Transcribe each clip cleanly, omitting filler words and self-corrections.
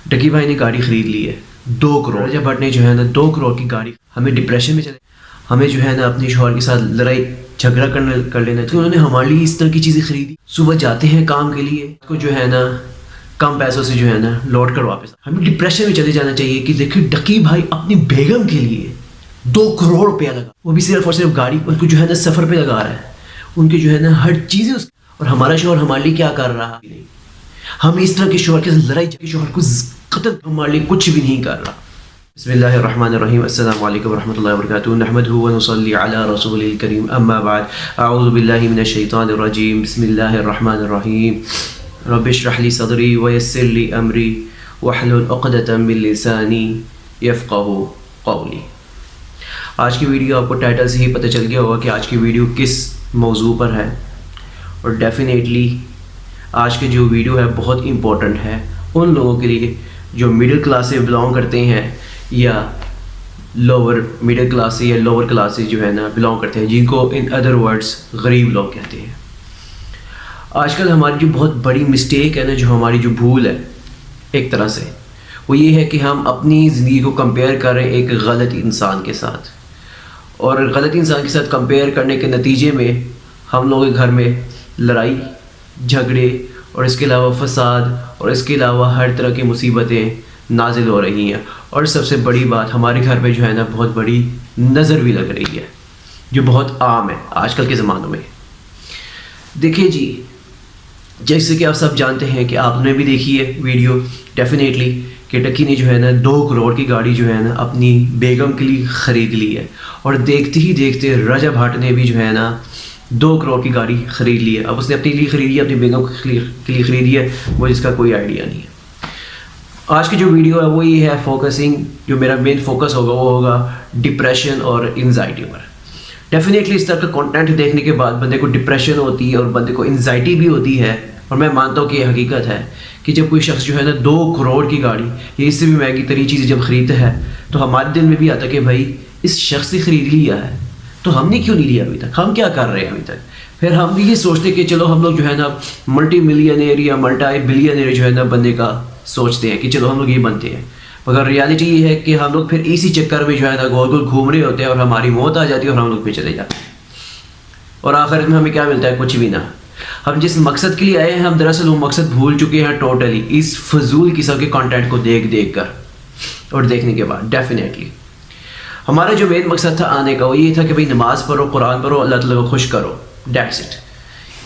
ڈکی بھائی نے گاڑی خرید لی ہے 2 کروڑ. رجب بھٹ نے جو ہے نا 2 کروڑ کی گاڑی. ہمیں ڈپریشن میں چلے, ہمیں جو ہے نا اپنے شوہر کے ساتھ لڑائی جھگڑا کر لینا چاہیے. انہوں نے ہمارے لیے اس طرح کی چیزیں خریدی. صبح جاتے ہیں کام کے لیے کو جو ہے نا کم پیسوں سے جو ہے نا لوٹ کر واپس. ہمیں ڈپریشن میں چلے جانا چاہیے کہ دیکھیں ڈکی بھائی اپنی بیگم کے لیے 2 کروڑ روپیہ لگا, وہ بھی صرف اور صرف گاڑی ان کو جو ہے نا سفر پہ لگا رہا ہے. ان کی جو ہے نا ہر چیزیں اور ہمارا شوہر ہمارے لیے کیا کر رہا ہے. ہم اس طرح کے شوہر کے ساتھ لڑائی شوہر کو قتل ہمارے لیے کچھ بھی نہیں کر رہا. بسم اللہ الرحمن الرحیم. السلام علیکم ورحمۃ اللہ وبرکاتہ. نحمدہ ونصلی علی رسول الکریم. اما بعد اعوذ باللہ من الشیطان الرجیم. بسم اللہ الرحمن الرحیم. رب اشرح لی صدری ویسر لی امری واحلل عقدۃ من لسانی یفقہوا قولی. آج کی ویڈیو آپ کو ٹائٹل سے ہی پتہ چل گیا ہوگا کہ آج کی ویڈیو کس موضوع پر ہے, اور ڈیفینیٹلی آج کی جو ویڈیو ہے بہت امپورٹنٹ ہے ان لوگوں کے لیے جو مڈل کلاس سے بلانگ کرتے ہیں یا لوور مڈل کلاس سے یا لوور کلاس سے جو ہے نا بلانگ کرتے ہیں, جن کو ان ادر ورڈز غریب لوگ کہتے ہیں. آج کل ہماری جو بہت بڑی مسٹیک ہے نا, جو ہماری جو بھول ہے ایک طرح سے, وہ یہ ہے کہ ہم اپنی زندگی کو کمپیئر کر رہے ہیں ایک غلط انسان کے ساتھ, اور غلط انسان کے ساتھ کمپیئر کرنے کے نتیجے میں ہم لوگوں کے گھر میں لڑائی جھگڑے اور اس کے علاوہ فساد اور اس کے علاوہ ہر طرح کی مصیبتیں نازل ہو رہی ہیں. اور سب سے بڑی بات, ہمارے گھر پہ جو ہے نا بہت بڑی نظر بھی لگ رہی ہے جو بہت عام ہے آج کل کے زمانوں میں. دیکھیں جی, جیسے کہ آپ سب جانتے ہیں کہ آپ نے بھی دیکھی ہے ویڈیو ڈیفینیٹلی کہ ڈکی نے جو ہے نا 2 کروڑ کی گاڑی جو ہے نا اپنی بیگم کے لیے خرید لی ہے, اور دیکھتے ہی دیکھتے رجب بھٹ نے بھی جو ہے نا 2 کروڑ کی گاڑی خرید لی ہے. اب اس نے اپنے لیے خریدی ہے, اپنی بیگم کے لیے خریدی ہے, وہ جس کا کوئی آئیڈیا نہیں ہے. آج کی جو ویڈیو ہے وہ یہ ہے فوکسنگ, جو میرا مین فوکس ہوگا وہ ہوگا ڈپریشن اور انزائٹی پر. ڈیفینیٹلی اس طرح کا کنٹینٹ دیکھنے کے بعد بندے کو ڈپریشن ہوتی ہے اور بندے کو انزائٹی بھی ہوتی ہے, اور میں مانتا ہوں کہ یہ حقیقت ہے کہ جب کوئی شخص جو ہے نا 2 کروڑ کی گاڑی یا اس سے بھی مہنگی ترین چیزیں جب خریدتا ہے تو ہمارے دل میں بھی آتا کہ بھائی اس شخص نے خرید لیا ہے تو ہم نے کیوں نہیں لیا ابھی تک, ہم کیا کر رہے ہیں ابھی تک. پھر ہم بھی یہ سوچتے کہ چلو ہم لوگ جو ہے نا ملٹی ملینئر یا ملٹی بلینئر جو ہے نا بننے کا سوچتے ہیں کہ چلو ہم لوگ یہ بنتے ہیں, مگر ریالٹی یہ ہے کہ ہم لوگ پھر اسی چکر میں جو ہے نا گول گول گھوم رہے ہوتے ہیں اور ہماری موت آ جاتی ہے اور ہم لوگ پہ چلے جاتے ہیں, اور آخرت میں ہمیں کیا ملتا ہے, کچھ بھی نہ. ہم جس مقصد کے لیے آئے ہیں ہم دراصل وہ مقصد بھول چکے ہیں ٹوٹلی اس فضول قسم کے کنٹینٹ کو دیکھ کر اور دیکھنے کے بعد. ڈیفینیٹلی ہمارا جو مین مقصد تھا آنے کا وہ یہ تھا کہ بھائی نماز پڑھو, قرآن پڑھو, اللہ تعالیٰ کو خوش کرو, دیٹس اٹ.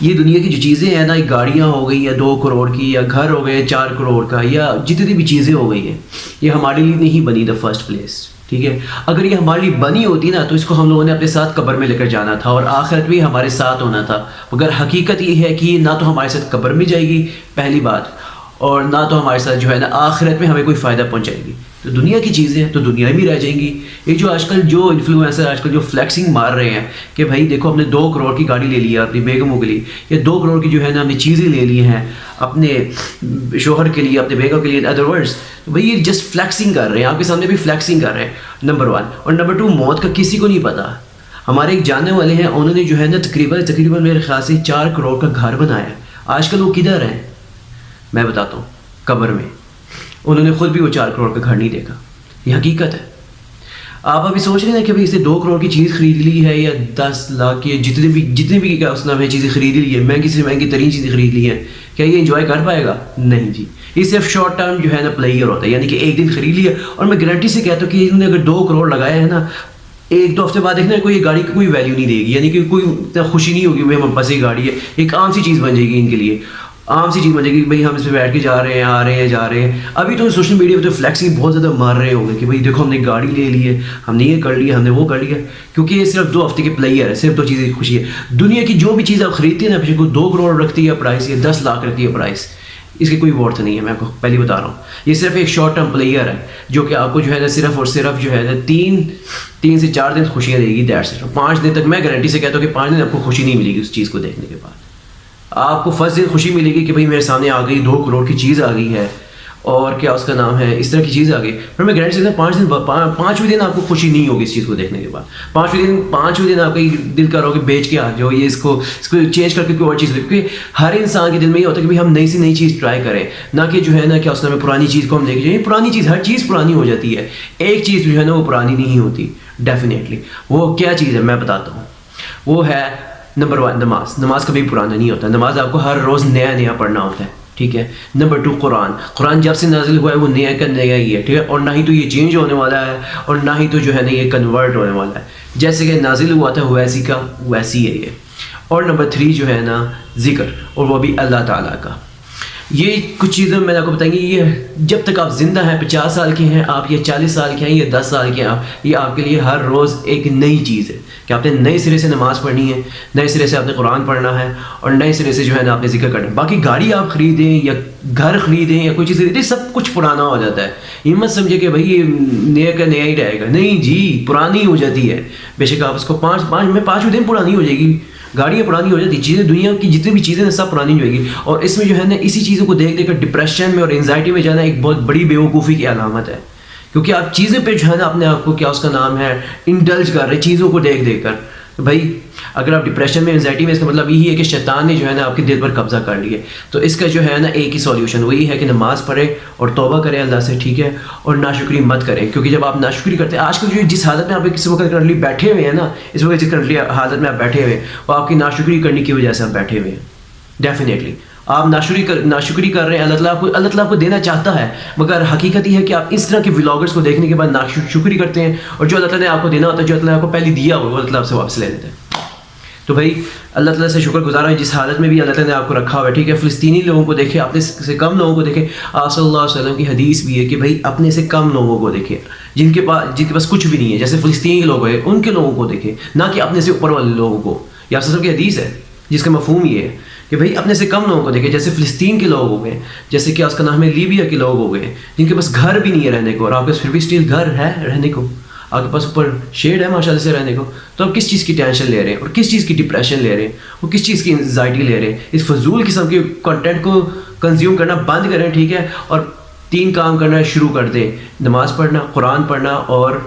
یہ دنیا کی جو چیزیں ہیں نا, گاڑیاں ہو گئی یا 2 کروڑ کی, یا گھر ہو گئے 4 کروڑ کا, یا جتنی بھی چیزیں ہو گئی ہیں, یہ ہمارے لیے نہیں بنی دا فرسٹ پلیس. ٹھیک ہے, اگر یہ ہمارے لیے بنی ہوتی نا تو اس کو ہم لوگوں نے اپنے ساتھ قبر میں لے کر جانا تھا اور آخرت بھی ہمارے ساتھ ہونا تھا. مگر حقیقت یہ ہے کہ یہ نہ تو ہمارے ساتھ قبر میں جائے گی پہلی بات, اور نہ تو ہمارے ساتھ جو ہے نا آخرت میں ہمیں کوئی فائدہ پہنچائے گی. تو دنیا کی چیزیں ہیں تو دنیا میں رہ جائیں گی. یہ جو آج کل جو انفلوئنسر آج کل جو فلیکسنگ مار رہے ہیں کہ بھائی دیکھو ہم نے 2 کروڑ کی گاڑی لے لی ہے اپنی بیگموں کے لیے, یا 2 کروڑ کی جو ہے نا ہم نے چیزیں لے لی ہیں اپنے شوہر کے لیے, اپنے بیگم کے لیے, ادر ورڈز بھائی یہ جسٹ فلیکسنگ کر رہے ہیں, آپ کے سامنے بھی فلیکسنگ کر رہے ہیں, نمبر 1. اور نمبر 2, موت کا کسی کو نہیں پتا. ہمارے ایک جاننے والے ہیں, انہوں نے جو ہے نا تقریباً میرے خیال سے 4 کروڑ کا گھر بنایا ہے. آج کل وہ کدھر ہیں میں بتاتا ہوں, قبر میں. انہوں نے خود بھی وہ 4 کروڑ کا گھر نہیں دیکھا. یہ حقیقت ہے. آپ ابھی سوچ رہے ہیں کہ بھائی اس نے 2 کروڑ کی چیز خرید لی ہے یا 10 لاکھ کی جتنے بھی کیا اس نے چیزیں خرید لی ہے, مہنگی سے مہنگی ترین چیزیں خرید لی ہیں, کیا یہ انجوائے کر پائے گا؟ نہیں جی. یہ صرف شارٹ ٹرم جو ہے نا پلیئر ہوتا ہے, یعنی کہ ایک دن خرید لیا, اور میں گارنٹی سے کہتا ہوں کہ انہوں نے اگر 2 کروڑ لگایا ہے نا, 1-2 ہفتے بعد دیکھنا کوئی گاڑی کی کوئی ویلیو نہیں دے گی, یعنی کہ کوئی خوشی نہیں ہوگی بھائی ہمارے پاس یہ گاڑی ہے. ایک عام سی چیز بن جائے گی ان کے لیے, عام سی چیز بن جائے گی بھائی ہم اس پہ بیٹھ کے جا رہے ہیں, آ رہے ہیں, جا رہے ہیں. ابھی تو سوشل میڈیا پہ تو فلیکسنگ بہت زیادہ مار رہے ہوں گے کہ بھائی دیکھو ہم نے گاڑی لے لی ہے, ہم نے یہ کر لیا, ہم نے وہ کر لیا, کیونکہ یہ صرف 2 ہفتے کے پلیئر ہے, صرف 2 چیزیں کی خوشی ہے. دنیا کی جو بھی چیز آپ خریدتی ہیں نا, پیچھے کوئی 2 کروڑ رکھتی ہے پرائس یا 10 لاکھ رکھتی ہے پرائس, اس کی کوئی ورتھ نہیں ہے. میں آپ کو پہلے بتا رہا ہوں, یہ صرف ایک شارٹ ٹرم پلیئر ہے جو کہ آپ کو جو ہے نا صرف اور صرف جو ہے نا 3 سے 4 دن خوشیاں دے گی. That's it. 5 دن تک میں گارنٹی سے کہتا ہوں کہ 5 دن آپ کو خوشی نہیں ملے گی اس چیز کو دیکھنے کے بعد. آپ کو فرسٹ دن خوشی ملے گی کہ بھائی میرے سامنے آ گئی 2 کروڑ کی چیز آ گئی ہے, اور کیا اس کا نام ہے، اس طرح کی چیزیں آ گئی. پھر میں گارنٹی دیتا ہوں 5 دن آپ کو خوشی نہیں ہوگی اس چیز کو دیکھنے کے بعد. 5ویں دن آپ کا دل کر رہا ہو کہ بیچ کے آ جاؤ، یہ اس کو چینج کر کے کوئی اور چیز. کیونکہ ہر انسان کے دل میں یہ ہوتا ہے کہ بھائی ہم نئی سے نئی چیز ٹرائی کریں، نہ کہ جو ہے نا کیا اس میں پرانی چیز کو ہم دیکھ جائیں. پرانی چیز، ہر چیز پرانی ہو جاتی ہے، ایک چیز جو ہے نا وہ پرانی نہیں ہوتی ڈیفینیٹلی. وہ کیا چیز ہے میں بتاتا ہوں. وہ ہے نمبر 1 نماز. نماز کبھی پرانا نہیں ہوتا. نماز آپ کو ہر روز نیا پڑھنا ہوتا ہے، ٹھیک ہے. نمبر 2 قرآن جب سے نازل ہوا ہے وہ نیا کا نیا ہی ہے، ٹھیک ہے. اور نہ ہی تو یہ چینج ہونے والا ہے اور نہ ہی تو جو ہے نا یہ کنورٹ ہونے والا ہے. جیسے کہ نازل ہوا تھا ویسی کا ویسی ہے یہ. اور نمبر 3 جو ہے نا ذکر، اور وہ بھی اللہ تعالیٰ کا. یہ کچھ چیزیں میں نے آپ کو بتائیں گی. یہ جب تک آپ زندہ ہیں، 50 سال کے ہیں آپ یا 40 سال کے ہیں یا 10 سال کے ہیں آپ، یہ آپ کے لیے ہر روز ایک نئی چیز ہے کہ آپ نے نئے سرے سے نماز پڑھنی ہے، نئے سرے سے آپ نے قرآن پڑھنا ہے اور نئے سرے سے جو ہے نا آپ نے ذکر کرنا ہے. باقی گاڑی آپ خریدیں یا گھر خریدیں یا کوئی چیز خریدیں، سب کچھ پرانا ہو جاتا ہے. یہ مت سمجھے کہ بھائی یہ نیا کا نیا ہی رہے گا. نہیں جی، پرانی ہو جاتی ہے. بے شک آپ اس کو 5 دن پرانی ہو جائے گی، گاڑیاں پرانی ہو جاتی، چیزیں دنیا کی جتنی بھی چیزیں ہیں سب پرانی ہو جائے گی. اور اس میں جو ہے نا اسی چیزوں کو دیکھ کر ڈپریشن میں اور انزائٹی میں جانا ایک بہت بڑی بیوقوفی کی علامت ہے. کیونکہ آپ چیزیں پہ جو ہے نا اپنے آپ کو کیا اس کا نام ہے انڈلج کر رہے چیزوں کو دیکھ کر. بھائی اگر آپ ڈپریشن میں انزائٹی میں، اس کا مطلب یہی ہے کہ شیطان نے جو ہے نا آپ کے دل پر قبضہ کر لیا. تو اس کا جو ہے نا ایک ہی سولیوشن وہی ہے کہ نماز پڑھیں اور توبہ کریں اللہ سے، ٹھیک ہے. اور ناشکری مت کریں، کیونکہ جب آپ ناشکری کرتے ہیں، آج کل جو جس حالت میں آپ کسی وقت کرنٹلی بیٹھے ہوئے ہیں نا، اس وقت جس کرنٹلی حالت میں آپ بیٹھے ہوئے ہیں وہ آپ کی ناشکری کرنے کی وجہ سے آپ بیٹھے ہوئے ہیں. ڈیفینیٹلی آپ ناشکری کر رہے ہیں. اللہ تعالیٰ آپ کو دینا چاہتا ہے، مگر حقیقت یہ ہے کہ آپ اس طرح کے ولاگرز کو دیکھنے کے بعد ناشکری کرتے ہیں، اور جو اللہ تعالیٰ نے آپ کو دینا ہوتا ہے، جو اللہ تعالیٰ آپ کو پہلے دیا ہوا وہ اللہ تعالیٰ آپ سے واپس لے لیتے ہیں. تو بھائی اللہ تعالیٰ سے شکر گزار ہے جس حالت میں بھی اللہ تعالیٰ نے آپ کو رکھا ہوا ہے، ٹھیک ہے. فلسطینی لوگوں کو دیکھیں، اپنے سے کم لوگوں کو دیکھیں. آپ صلی اللہ علیہ وسلم کی حدیث بھی ہے کہ بھائی اپنے سے کم لوگوں کو دیکھیں، جن کے پاس کچھ بھی نہیں ہے، جیسے فلسطینی لوگ ہیں ان کے لوگوں کو دیکھیں، نہ کہ اپنے سے اوپر والے لوگوں کو. یہ آپ کی حدیث ہے جس کا مفہوم یہ ہے کہ بھائی اپنے سے کم لوگوں کو دیکھیں، جیسے فلسطین کے لوگ ہو گئے، جیسے کہ اس کا نام ہے لیبیا کے لوگ ہو گئے، جن کے پاس گھر بھی نہیں ہے رہنے کو، اور آپ کے پاس پھر بھی اسٹیل گھر ہے رہنے کو، آپ کے پاس اوپر شیڈ ہے ماشاء اللہ سے رہنے کو. تو آپ کس چیز کی ٹینشن لے رہے ہیں اور کس چیز کی ڈپریشن لے رہے ہیں اور کس چیز کی انزائٹی لے رہے ہیں. اس فضول قسم کے کنٹینٹ کو کنزیوم کرنا بند کریں، ٹھیک ہے. اور 3 کام کرنا شروع کر دیں: نماز پڑھنا، قرآن پڑھنا اور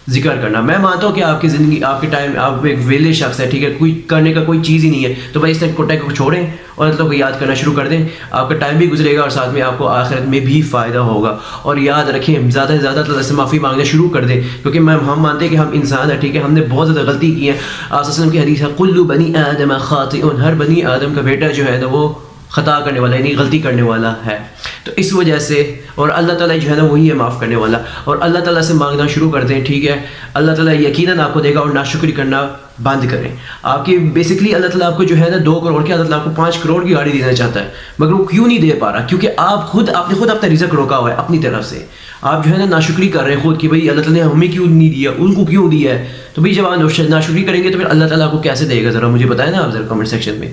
ذکر کرنا. میں مانتا ہوں کہ آپ کی زندگی، آپ کے ٹائم، آپ ایک ویلے شخص ہے، ٹھیک ہے، کوئی کرنے کا کوئی چیز ہی نہیں ہے. تو بھائی اس طرح کنٹینٹ کو چھوڑیں اور اللہ کو یاد کرنا شروع کر دیں. آپ کا ٹائم بھی گزرے گا اور ساتھ میں آپ کو آخرت میں بھی فائدہ ہوگا. اور یاد رکھیں زیادہ سے زیادہ اللہ سے معافی مانگنا شروع کر دیں، کیونکہ ہم مانتے ہیں کہ ہم انسان ہیں، ٹھیک ہے، ہم نے بہت زیادہ غلطی کی ہے. آپ صلی اللہ علیہ وسلم کی حدیث ہے کل بنی آدم خاطئون، ہر بنی آدم کا بیٹا جو ہے نا وہ خطا کرنے والا، یعنی غلطی کرنے والا ہے. تو اس وجہ سے، اور اللہ تعالیٰ جو ہے نا وہی ہے معاف کرنے والا. اور اللہ تعالیٰ سے مانگنا شروع کر دیں، ٹھیک ہے. اللہ تعالیٰ یقیناً آپ کو دے گا. اور ناشکری کرنا بند کریں. آپ کی بیسکلی اللہ تعالیٰ آپ کو جو ہے نا 2 کروڑ کی، اللہ تعالیٰ آپ کو 5 کروڑ کی گاڑی دینا چاہتا ہے، مگر وہ کیوں نہیں دے پا رہا؟ کیونکہ آپ نے خود اپنا رزق روکا ہوا ہے اپنی طرف سے. آپ جو ہے نا ناشکری کر رہے ہیں خود کہ بھائی اللہ تعالیٰ نے ہمیں کیوں نہیں دیا، ان کو کیوں دیا ہے. تو بھائی جب آپ ناشکری کریں گے تو پھر اللہ تعالیٰ آپ کو کیسے دے گا؟ ذرا مجھے بتائیں نا آپ ذرا کمنٹ سیکشن میں.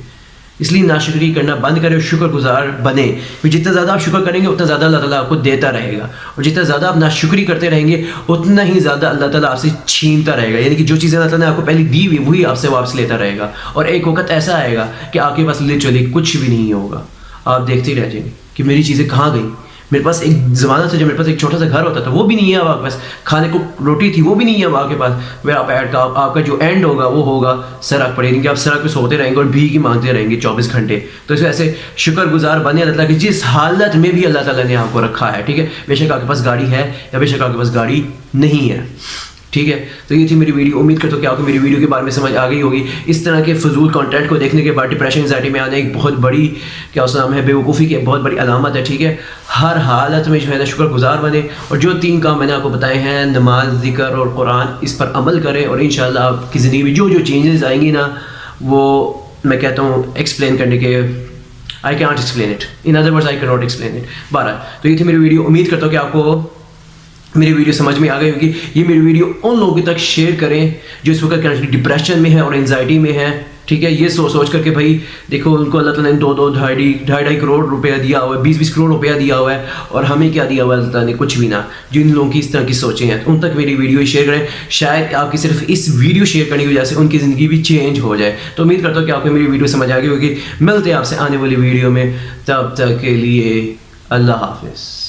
اس لیے ناشکری کرنا بند کریں اور شکر گزار بنیں. جتنا زیادہ آپ شکر کریں گے اتنا زیادہ اللہ تعالیٰ آپ کو دیتا رہے گا، اور جتنا زیادہ آپ ناشکری کرتے رہیں گے اتنا ہی زیادہ اللہ تعالیٰ آپ سے چھینتا رہے گا. یعنی کہ جو چیزیں اللہ تعالیٰ نے آپ کو پہلے دی ہوئی وہی آپ سے واپس لیتا رہے گا. اور ایک وقت ایسا آئے گا کہ آپ کے پاس لٹرلی کچھ بھی نہیں ہوگا. آپ دیکھتے ہی رہ جائیں گے کہ میری چیزیں کہاں گئیں. میرے پاس ایک زمانہ تھا جب میرے پاس ایک چھوٹا سا گھر ہوتا تھا، وہ بھی نہیں ہے اب آپ کے پاس. کھانے کو روٹی تھی وہ بھی نہیں ہے اب آپ کے پاس. آپ کا جو اینڈ ہوگا وہ ہوگا سڑک پر، یعنی کہ آپ سڑک پہ سوتے رہیں گے اور بھیک ہی مانگتے رہیں گے 24 گھنٹے. تو اس وجہ سے شکر گزار بنے اللہ تعالیٰ کی جس حالت میں بھی اللہ تعالیٰ نے آپ کو رکھا ہے، ٹھیک ہے. بے شک آپ کے پاس گاڑی ہے یا بے شک آپ کے پاس گاڑی نہیں ہے، ٹھیک ہے. تو یہ تھی میری ویڈیو. امید کرتا ہوں کہ آپ کو میری ویڈیو کے بارے میں سمجھ آ گئی ہوگی. اس طرح کے فضول کنٹینٹ کو دیکھنے کے بعد ڈپریشن انزائٹی میں آنا ایک بہت بڑی کیا اس نام ہے بیوقوفی کی بہت بڑی علامت ہے، ٹھیک ہے. ہر حالت میں جو ہے نا شکر گزار بنے، اور جو 3 کام میں نے آپ کو بتائے ہیں نماز، ذکر اور قرآن، اس پر عمل کریں. اور انشاءاللہ آپ کی زندگی میں جو چینجز آئیں گی نا وہ میں کہتا ہوں ایکسپلین کرنے کے I can't explain it. In other words, I cannot explain it. بہرحال تو یہ تھی میری ویڈیو. امید کرتا ہوں کہ آپ کو میری ویڈیو سمجھ میں آ گئی ہوگی. یہ میری ویڈیو ان لوگوں تک شیئر کریں جو اس وقت ڈپریشن میں ہے اور انزائٹی میں ہے، ٹھیک ہے. یہ سوچ کر کے بھائی دیکھو ان کو اللہ تعالیٰ نے 2-2.5 کروڑ روپیہ دیا ہوا ہے، 20 کروڑ روپیہ دیا ہوا ہے، اور ہمیں کیا دیا ہوا ہے اللہ تعالیٰ نے؟ کچھ بھی نہ. جن لوگوں کی اس طرح کی سوچیں ہیں ان تک میری ویڈیو شیئر کریں. شاید آپ کی صرف اس ویڈیو شیئر کرنے کی وجہ سے ان کی زندگی بھی چینج ہو جائے. تو امید کرتا ہوں کہ آپ کو میری ویڈیو سمجھ آ گئی ہوگی. ملتے ہیں آپ سے آنے والی ویڈیو میں، تب تک کے لیے اللہ حافظ.